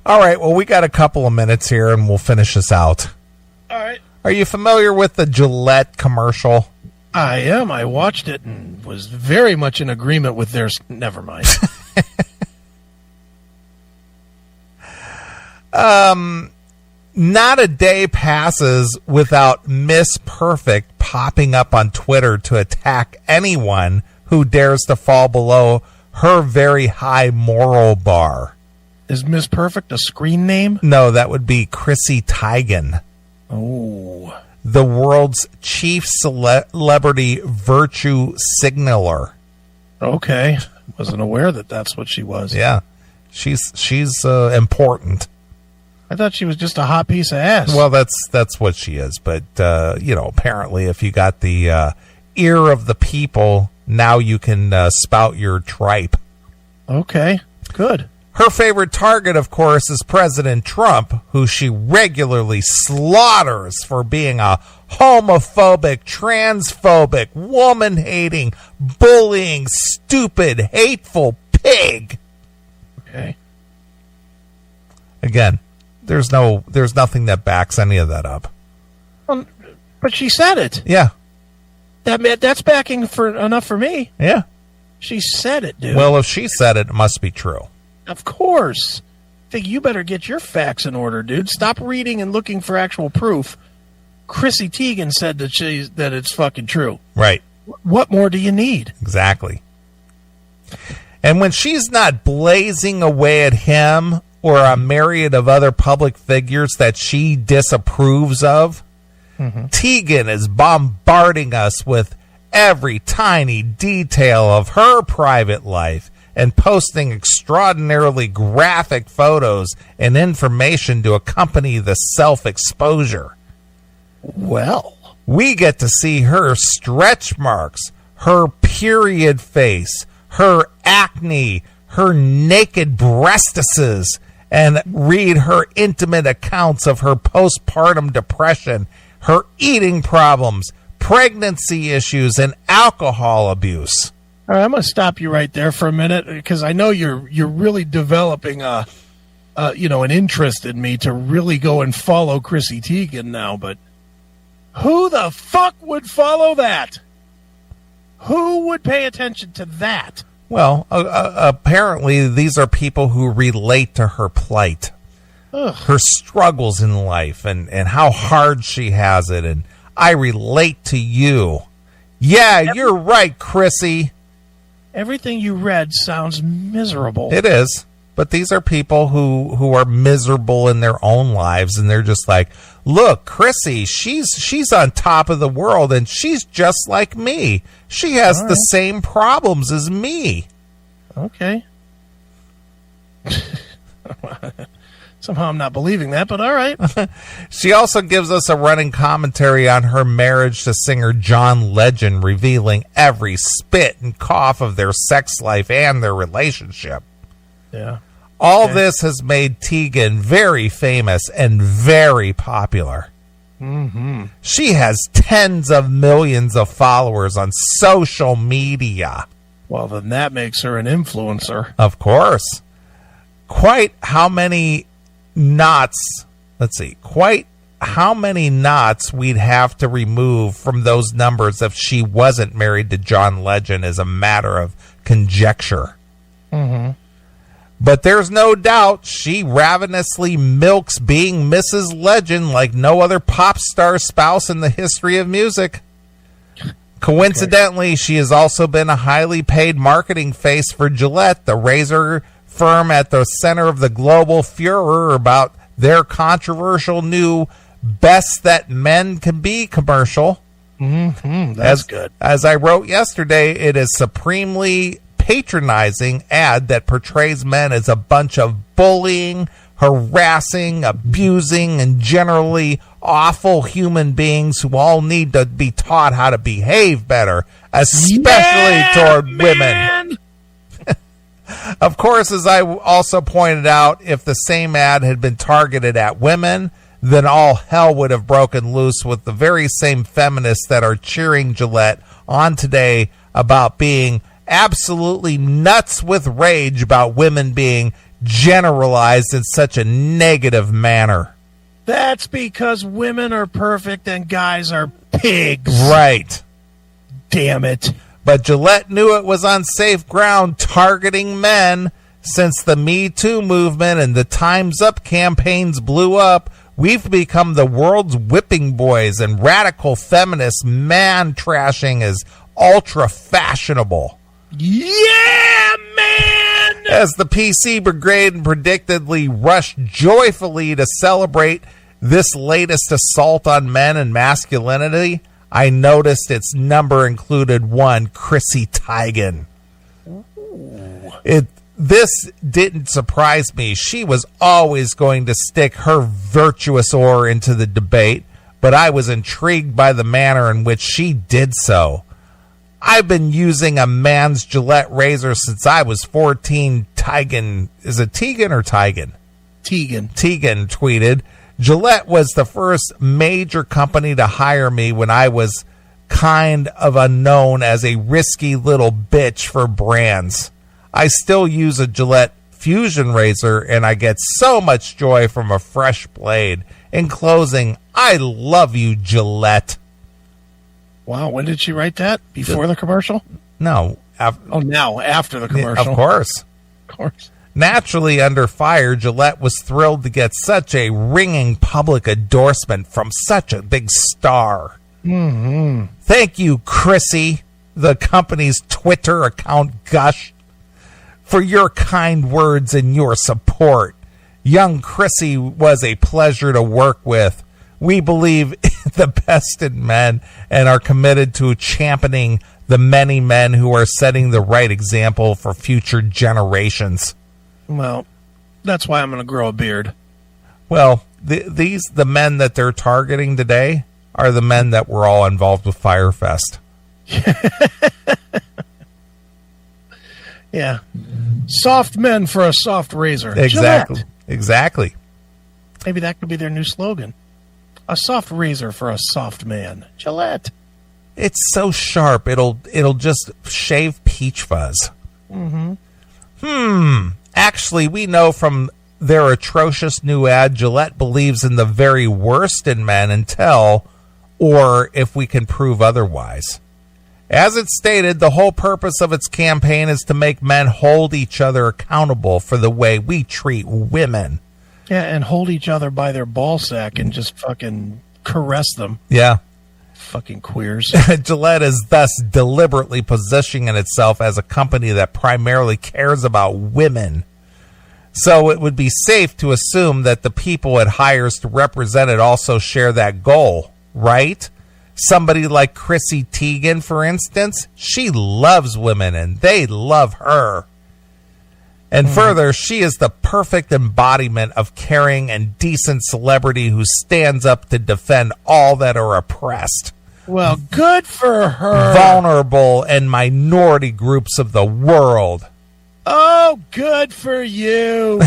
All right, well, we got a couple of minutes here, and we'll finish this out. All right. Are you familiar with the Gillette commercial? I am. I watched it and was very much in agreement with their... Never mind. Not a day passes without Miss Perfect popping up on Twitter to attack anyone who dares to fall below her very high moral bar. Is Miss Perfect a screen name? No, that would be Chrissy Teigen. Oh. The world's chief celebrity virtue signaler. Okay. Wasn't aware that that's what she was. Yeah. She's important. I thought she was just a hot piece of ass. Well, that's what she is. But, apparently if you got the ear of the people, now you can spout your tripe. Okay. Good. Her favorite target, of course, is President Trump, who she regularly slaughters for being a homophobic, transphobic, woman-hating, bullying, stupid, hateful pig. Okay. Again, there's nothing that backs any of that up. But she said it. Yeah. That's backing enough for me. Yeah. She said it, dude. Well, if she said it, it must be true. Of course. I think you better get your facts in order, dude. Stop reading and looking for actual proof. Chrissy Teigen said that it's fucking true. Right. What more do you need? Exactly. And when she's not blazing away at him or a myriad of other public figures that she disapproves of, Teigen is bombarding us with every tiny detail of her private life and posting extraordinarily graphic photos and information to accompany the self-exposure. Well, we get to see her stretch marks, her period face, her acne, her naked breastises, and read her intimate accounts of her postpartum depression, her eating problems, pregnancy issues, and alcohol abuse. All right, I'm going to stop you right there for a minute because I know you're really developing an interest in me to really go and follow Chrissy Teigen now. But who the fuck would follow that? Who would pay attention to that? Well, apparently these are people who relate to her plight, her struggles in life, and how hard she has it. And I relate to you. Yeah, you're right, Chrissy. Everything you read sounds miserable. It is. But these are people who are miserable in their own lives, and they're just like, look, Chrissy, she's on top of the world, and she's just like me. She has the same problems as me. Okay. Somehow I'm not believing that, but all right. She also gives us a running commentary on her marriage to singer John Legend, revealing every spit and cough of their sex life and their relationship. Yeah. All this has made Teigen very famous and very popular. Mm-hmm. She has tens of millions of followers on social media. Well, then that makes her an influencer. Of course. Quite how many knots we'd have to remove from those numbers if she wasn't married to John Legend is a matter of conjecture. Mm-hmm. But there's no doubt she ravenously milks being Mrs. Legend like no other pop star spouse in the history of music. Coincidentally, she has also been a highly paid marketing face for Gillette, the razor firm at the center of the global furor about their controversial new Best That Men Can Be commercial. Mm-hmm. That's good. As I wrote yesterday, it is supremely patronizing ad that portrays men as a bunch of bullying, harassing, abusing, and generally awful human beings who all need to be taught how to behave better, especially toward women. Of course, as I also pointed out, if the same ad had been targeted at women, then all hell would have broken loose with the very same feminists that are cheering Gillette on today about being absolutely nuts with rage about women being generalized in such a negative manner. That's because women are perfect and guys are pigs. Right. Damn it. But Gillette knew it was on safe ground targeting men. Since the Me Too movement and the Time's Up campaigns blew up, we've become the world's whipping boys, and radical feminist man-trashing is ultra-fashionable. Yeah, man! As the PC Brigade predictably rushed joyfully to celebrate this latest assault on men and masculinity, I noticed its number included one Chrissy Teigen. This didn't surprise me. She was always going to stick her virtuous oar into the debate, but I was intrigued by the manner in which she did so. I've been using a man's Gillette razor since I was 14. Teigen, is it Teigen or Teigen? Teigen. Teigen tweeted, Gillette was the first major company to hire me when I was kind of unknown as a risky little bitch for brands. I still use a Gillette Fusion razor, and I get so much joy from a fresh blade. In closing, I love you, Gillette. Wow, when did she write that? Before the commercial? No. Now, after the commercial. Of course. Of course. Naturally under fire, Gillette was thrilled to get such a ringing public endorsement from such a big star. Mm-hmm. Thank you, Chrissy, the company's Twitter account gushed, for your kind words and your support. Young Chrissy was a pleasure to work with. We believe the best in men and are committed to championing the many men who are setting the right example for future generations. Well, that's why I'm going to grow a beard. Well, the men that they're targeting today are the men that were all involved with Firefest. Yeah. Soft men for a soft razor. Exactly. Gillette. Exactly. Maybe that could be their new slogan. A soft razor for a soft man. Gillette. It's so sharp, it'll just shave peach fuzz. Mm-hmm. Actually, we know from their atrocious new ad, Gillette believes in the very worst in men until, or if we can prove otherwise. As it stated, the whole purpose of its campaign is to make men hold each other accountable for the way we treat women. Yeah, and hold each other by their ball sack and just fucking caress them. Yeah. Fucking queers. Gillette is thus deliberately positioning itself as a company that primarily cares about women. So it would be safe to assume that the people it hires to represent it also share that goal, right? Somebody like Chrissy Teigen, for instance, she loves women and they love her. And further, she is the perfect embodiment of caring and decent celebrity who stands up to defend all that are oppressed. Well, good for her. Vulnerable and minority groups of the world. Oh, good for you.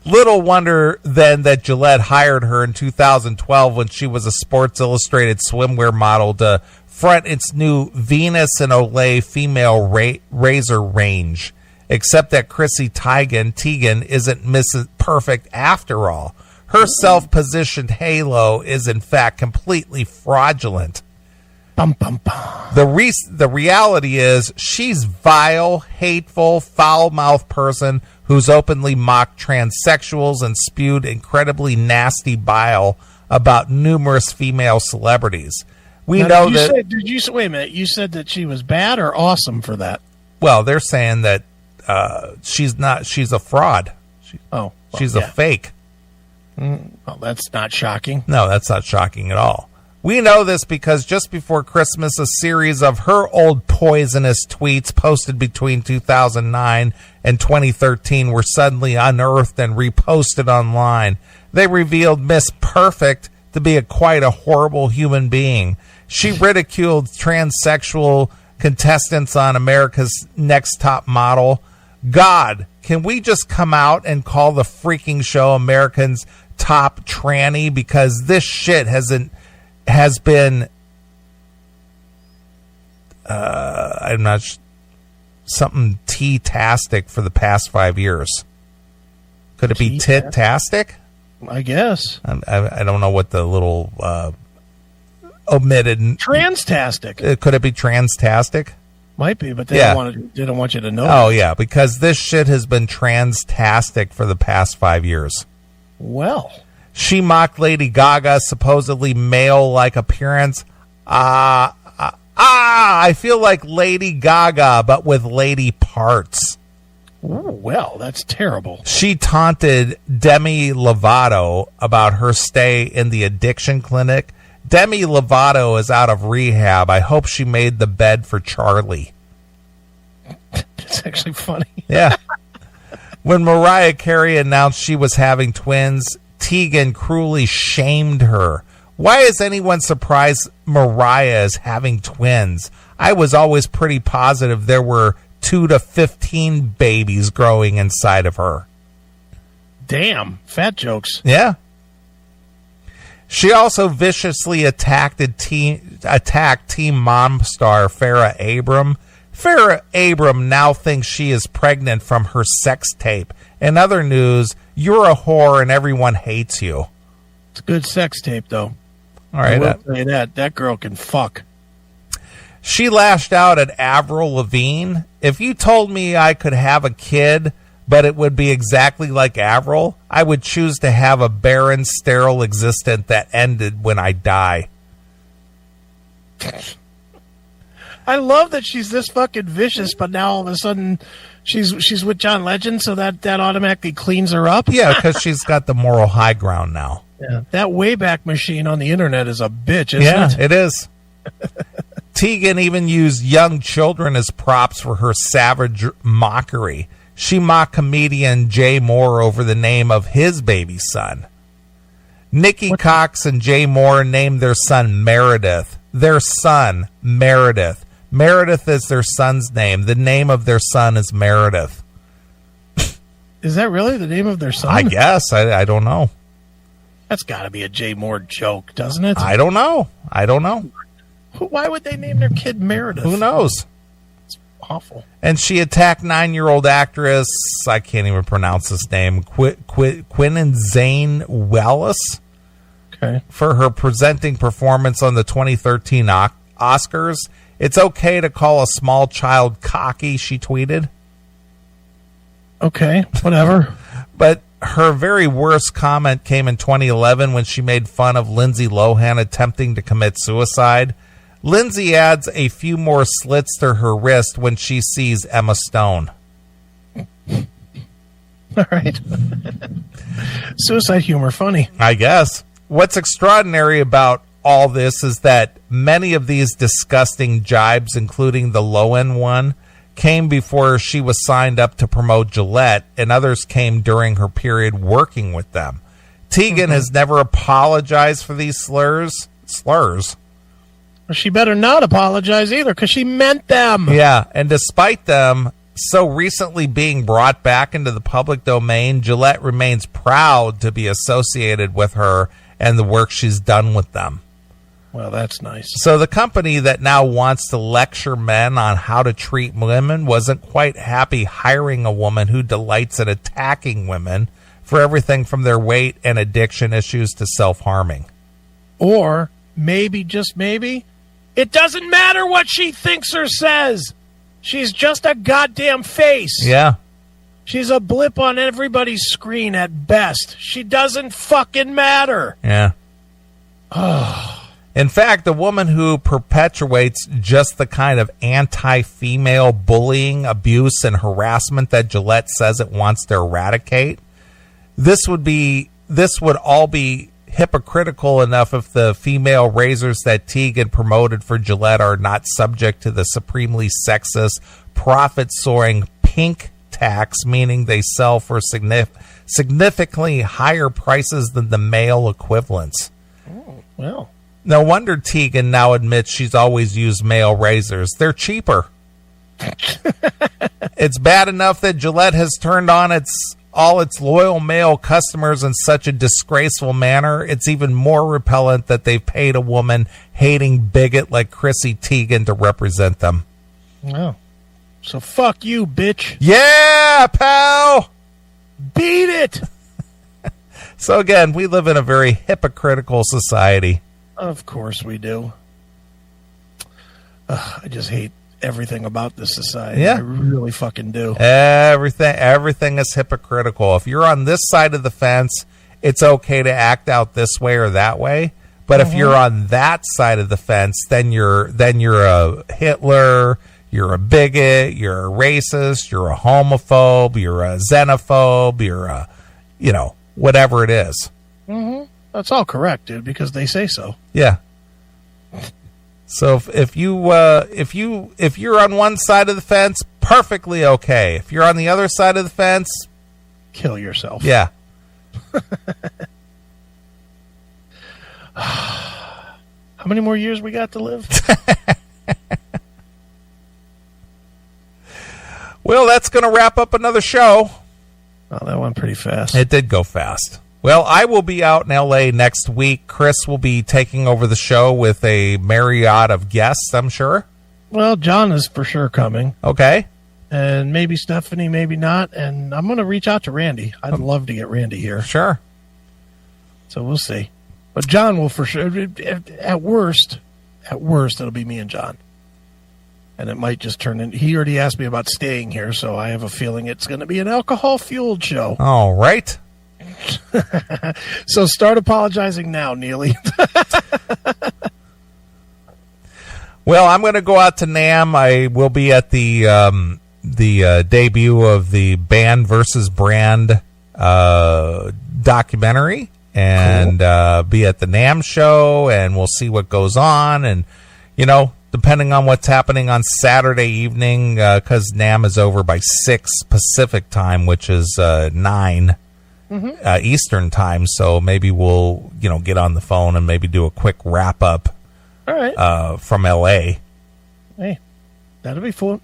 Little wonder then that Gillette hired her in 2012 when she was a Sports Illustrated swimwear model to front its new Venus and Olay female razor range. Except that Chrissy Teigen isn't Mrs. Perfect after all. Her self-positioned halo is in fact completely fraudulent. Bum, bum, bum. The reality is she's vile, hateful, foul-mouthed person who's openly mocked transsexuals and spewed incredibly nasty bile about numerous female celebrities. We know that. Wait a minute. You said that she was bad or awesome for that? Well, they're saying that she's not. She's a fraud. She's a fake. Well, that's not shocking. No, that's not shocking at all. We know this because just before Christmas, a series of her old poisonous tweets posted between 2009 and 2013 were suddenly unearthed and reposted online. They revealed Miss Perfect to be quite a horrible human being. She ridiculed transsexual contestants on America's Next Top Model. God, can we just come out and call the freaking show American's Top Tranny? Because this shit has been something tea-tastic for the past 5 years. Could it be tit-tastic? I guess. I don't know what the little omitted... Transtastic. Could it be transtastic? Might be, but they don't want you to know. Oh, yeah, because this shit has been transtastic for the past 5 years. Well. She mocked Lady Gaga's supposedly male-like appearance. I feel like Lady Gaga, but with lady parts. Ooh, well, that's terrible. She taunted Demi Lovato about her stay in the addiction clinic. Demi Lovato is out of rehab. I hope she made the bed for Charlie. That's actually funny. Yeah. When Mariah Carey announced she was having twins, Tegan cruelly shamed her. Why is anyone surprised Mariah is having twins? I was always pretty positive there were 2 to 15 babies growing inside of her. Damn, fat jokes. Yeah. She also viciously attacked Team Mom star Farrah Abram. Farrah Abram now thinks she is pregnant from her sex tape. In other news, you're a whore and everyone hates you. It's a good sex tape, though. All right. I will say that girl can fuck. She lashed out at Avril Lavigne. If you told me I could have a kid, but it would be exactly like Avril, I would choose to have a barren, sterile existence that ended when I die. I love that she's this fucking vicious, but now all of a sudden she's with John Legend, so that automatically cleans her up. Yeah, because she's got the moral high ground now. Yeah. That Wayback Machine on the internet is a bitch, isn't it? Yeah, it is. Tegan even used young children as props for her savage mockery. She mocked comedian Jay Moore over the name of his baby son. Nikki Cox and Jay Moore named their son Meredith. Their son, Meredith. Meredith is their son's name. The name of their son is Meredith. Is that really the name of their son? I guess. I don't know. That's got to be a Jay Moore joke, doesn't it? I don't know. Why would they name their kid Meredith? Who knows? It's awful. And she attacked 9-year-old actress, I can't even pronounce this name, Quinnen Zane Wallace, for her presenting performance on the 2013 Oscars. It's okay to call a small child cocky, she tweeted. Okay, whatever. But her very worst comment came in 2011 when she made fun of Lindsay Lohan attempting to commit suicide. Lindsay adds a few more slits to her wrist when she sees Emma Stone. All right. Suicide humor, funny. I guess. What's extraordinary about all this is that many of these disgusting jibes, including the Lohan one, came before she was signed up to promote Gillette, and others came during her period working with them. Tegan has never apologized for these slurs. She better not apologize either, because she meant them. Yeah, and despite them so recently being brought back into the public domain, Gillette remains proud to be associated with her and the work she's done with them. Well, that's nice. So the company that now wants to lecture men on how to treat women wasn't quite happy hiring a woman who delights in attacking women for everything from their weight and addiction issues to self-harming. Or maybe, just maybe, it doesn't matter what she thinks or says. She's just a goddamn face. Yeah. She's a blip on everybody's screen at best. She doesn't fucking matter. Yeah. In fact, the woman who perpetuates just the kind of anti-female bullying, abuse, and harassment that Gillette says it wants to eradicate, this would all be hypocritical enough if the female razors that Tegan promoted for Gillette are not subject to the supremely sexist, profit-soaring pink tax, meaning they sell for significantly higher prices than the male equivalents. Oh, well. No wonder Tegan now admits she's always used male razors. They're cheaper. It's bad enough that Gillette has turned on all its loyal male customers in such a disgraceful manner. It's even more repellent that they've paid a woman-hating bigot like Chrissy Teigen to represent them. Oh. So fuck you, bitch. Yeah, pal! Beat it! So again, we live in a very hypocritical society. Of course we do. I just hate everything about this society. Yeah. I really fucking do. Everything is hypocritical. If you're on this side of the fence, it's okay to act out this way or that way. But if you're on that side of the fence, then you're a Hitler, you're a bigot, you're a racist, you're a homophobe, you're a xenophobe, you're a, whatever it is. Mm-hmm. That's all correct, dude, because they say so. Yeah. So if you're on one side of the fence, perfectly okay. If you're on the other side of the fence, kill yourself. Yeah. How many more years we got to live? Well, that's going to wrap up another show. Oh, that went pretty fast. It did go fast. Well, I will be out in L.A. next week. Chris will be taking over the show with a myriad of guests, I'm sure. Well, John is for sure coming. Okay. And maybe Stephanie, maybe not. And I'm going to reach out to Randy. I'd love to get Randy here. Sure. So we'll see. But John will for sure. At worst, it'll be me and John. And it might just turn in. He already asked me about staying here, so I have a feeling it's going to be an alcohol-fueled show. All right. So start apologizing now, Neely. Well, I'm going to go out to NAMM. I will be at the debut of the Band versus Brand documentary, and be at the NAMM show, and we'll see what goes on. And, depending on what's happening on Saturday evening, because NAMM is over by 6 Pacific time, which is 9 Eastern time. So maybe we'll, get on the phone and maybe do a quick wrap-up. All right. From L.A. Hey, that'll be fun.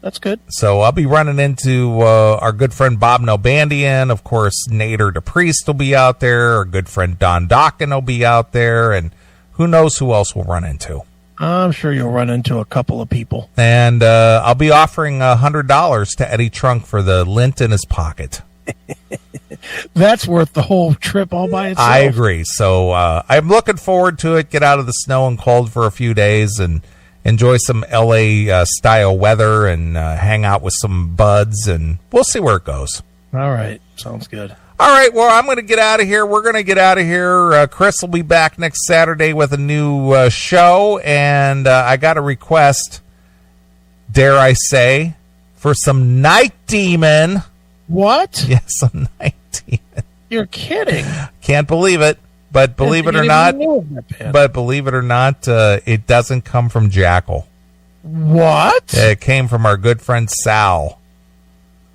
That's good. So I'll be running into our good friend Bob Nalbandian. Of course, Nader DePriest will be out there. Our good friend Don Dokken will be out there. And who knows who else we'll run into. I'm sure you'll run into a couple of people. And I'll be offering $100 to Eddie Trunk for the lint in his pocket. That's worth the whole trip all by itself. I agree. So I'm looking forward to it. Get out of the snow and cold for a few days and enjoy some LA style weather and hang out with some buds, and we'll see where it goes. All right. Sounds good. All right. Well, I'm going to get out of here. We're going to get out of here. Chris will be back next Saturday with a new show, and I got a request, dare I say, for some Night Demon. What? Yes, some Night Demon. You're kidding. Can't believe it. But believe it or not, it doesn't come from Jackal. What? It came from our good friend Sal.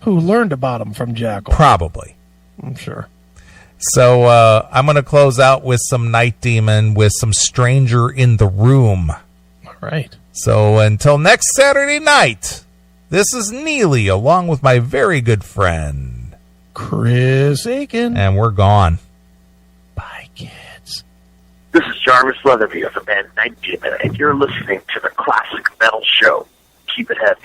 Who learned about him from Jackal. Probably. I'm sure. So I'm going to close out with some Night Demon with some Stranger in the Room. All right. So until next Saturday night, this is Neely along with my very good friend Chris Aiken. And we're gone. Bye, kids. This is Jarvis Leatherby of the band Night Demon, and you're listening to the Classic Metal Show. Keep it heavy.